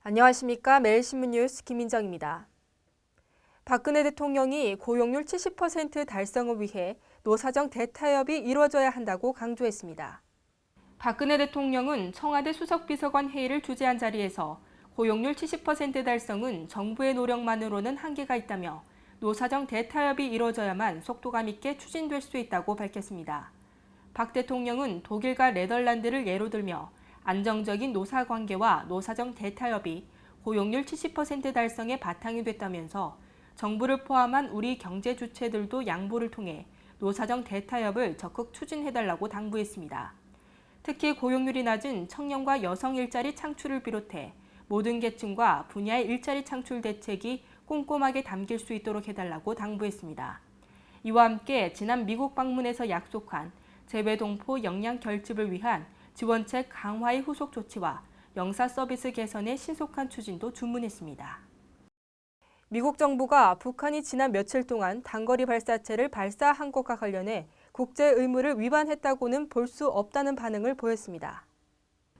안녕하십니까. 매일신문 뉴스 김민정입니다. 박근혜 대통령이 고용률 70% 달성을 위해 노사정 대타협이 이루어져야 한다고 강조했습니다. 박근혜 대통령은 청와대 수석비서관 회의를 주재한 자리에서 고용률 70% 달성은 정부의 노력만으로는 한계가 있다며 노사정 대타협이 이루어져야만 속도감 있게 추진될 수 있다고 밝혔습니다. 박 대통령은 독일과 네덜란드를 예로 들며 안정적인 노사관계와 노사정 대타협이 고용률 70% 달성의 바탕이 됐다면서 정부를 포함한 우리 경제 주체들도 양보를 통해 노사정 대타협을 적극 추진해달라고 당부했습니다. 특히 고용률이 낮은 청년과 여성 일자리 창출을 비롯해 모든 계층과 분야의 일자리 창출 대책이 꼼꼼하게 담길 수 있도록 해달라고 당부했습니다. 이와 함께 지난 미국 방문에서 약속한 재외동포 역량 결집을 위한 지원책 강화의 후속 조치와 영사 서비스 개선의 신속한 추진도 주문했습니다. 미국 정부가 북한이 지난 며칠 동안 단거리 발사체를 발사한 것과 관련해 국제 의무를 위반했다고는 볼 수 없다는 반응을 보였습니다.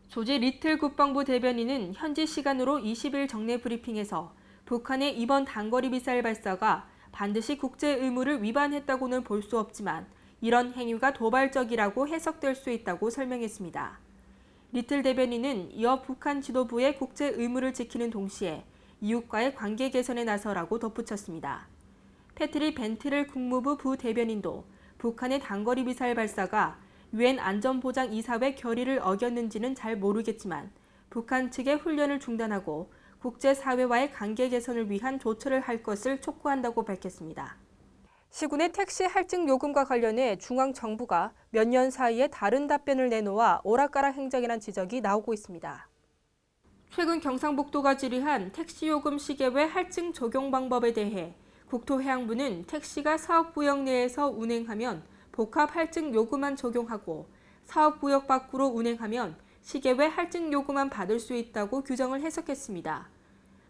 조지 리틀 국방부 대변인은 현지 시간으로 20일 정례 브리핑에서 북한의 이번 단거리 미사일 발사가 반드시 국제 의무를 위반했다고는 볼 수 없지만 이런 행위가 도발적이라고 해석될 수 있다고 설명했습니다. 리틀 대변인은 이어 북한 지도부의 국제 의무를 지키는 동시에 이웃과의 관계 개선에 나서라고 덧붙였습니다. 패트리 벤트렐 국무부 부대변인도 북한의 단거리 미사일 발사가 유엔 안전보장이사회 결의를 어겼는지는 잘 모르겠지만 북한 측의 훈련을 중단하고 국제사회와의 관계 개선을 위한 조처를 할 것을 촉구한다고 밝혔습니다. 시군의 택시 할증 요금과 관련해 중앙정부가 몇 년 사이에 다른 답변을 내놓아 오락가락 행정이란 지적이 나오고 있습니다. 최근 경상북도가 질의한 택시요금 시계외 할증 적용 방법에 대해 국토해양부는 택시가 사업구역 내에서 운행하면 복합 할증 요금만 적용하고 사업구역 밖으로 운행하면 시계외 할증 요금만 받을 수 있다고 규정을 해석했습니다.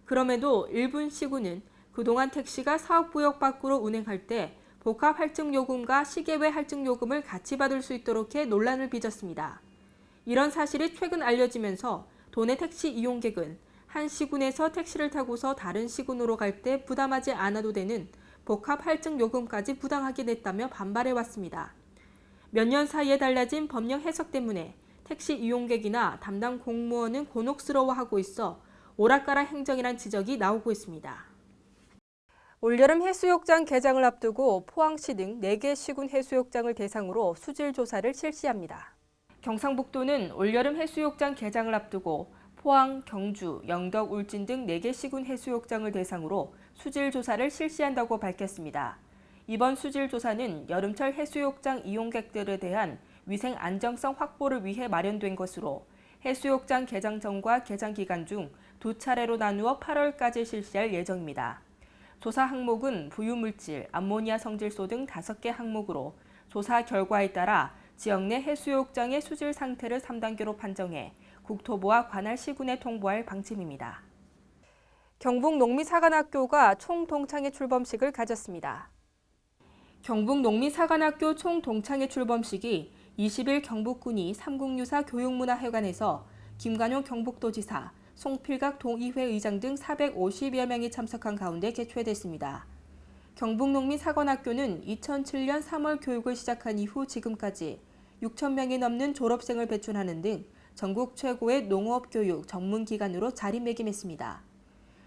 그럼에도 일부 시군은 그동안 택시가 사업구역 밖으로 운행할 때 복합 할증요금과 시계외 할증요금을 같이 받을 수 있도록 해 논란을 빚었습니다. 이런 사실이 최근 알려지면서 도내 택시 이용객은 한 시군에서 택시를 타고서 다른 시군으로 갈 때 부담하지 않아도 되는 복합 할증요금까지 부담하게 됐다며 반발해왔습니다. 몇 년 사이에 달라진 법령 해석 때문에 택시 이용객이나 담당 공무원은 곤혹스러워하고 있어 오락가락 행정이란 지적이 나오고 있습니다. 올여름 해수욕장 개장을 앞두고 포항시 등 4개 시군 해수욕장을 대상으로 수질 조사를 실시합니다. 경상북도는 올여름 해수욕장 개장을 앞두고 포항, 경주, 영덕, 울진 등 4개 시군 해수욕장을 대상으로 수질 조사를 실시한다고 밝혔습니다. 이번 수질 조사는 여름철 해수욕장 이용객들에 대한 위생 안정성 확보를 위해 마련된 것으로 해수욕장 개장 전과 개장 기간 중 2차례로 나누어 8월까지 실시할 예정입니다. 조사 항목은 부유물질, 암모니아 성질소 등 5개 항목으로 조사 결과에 따라 지역 내 해수욕장의 수질 상태를 3단계로 판정해 국토부와 관할 시군에 통보할 방침입니다. 경북농미사관학교가 총동창회 출범식을 가졌습니다. 경북농미사관학교 총동창회 출범식이 20일 경북군이 삼국유사 교육문화회관에서 김관용 경북도지사, 송필각 동의회 의장 등 450여 명이 참석한 가운데 개최됐습니다. 경북농민사관학교는 2007년 3월 교육을 시작한 이후 지금까지 6천 명이 넘는 졸업생을 배출하는 등 전국 최고의 농업교육 전문기관으로 자리매김했습니다.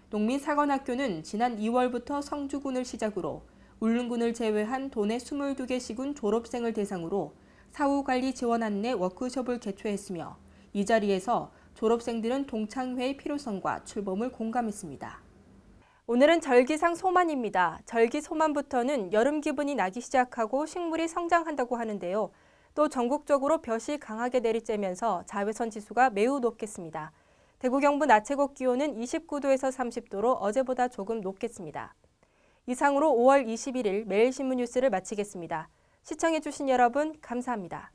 농민사관학교는 지난 2월부터 성주군을 시작으로 울릉군을 제외한 도내 22개 시군 졸업생을 대상으로 사후관리 지원 안내 워크숍을 개최했으며 이 자리에서 졸업생들은 동창회의 필요성과 출범을 공감했습니다. 오늘은 절기상 소만입니다. 절기 소만부터는 여름 기분이 나기 시작하고 식물이 성장한다고 하는데요. 또 전국적으로 볕이 강하게 내리쬐면서 자외선 지수가 매우 높겠습니다. 대구 경북 낮 최고 기온은 29도에서 30도로 어제보다 조금 높겠습니다. 이상으로 5월 21일 매일신문 뉴스를 마치겠습니다. 시청해주신 여러분 감사합니다.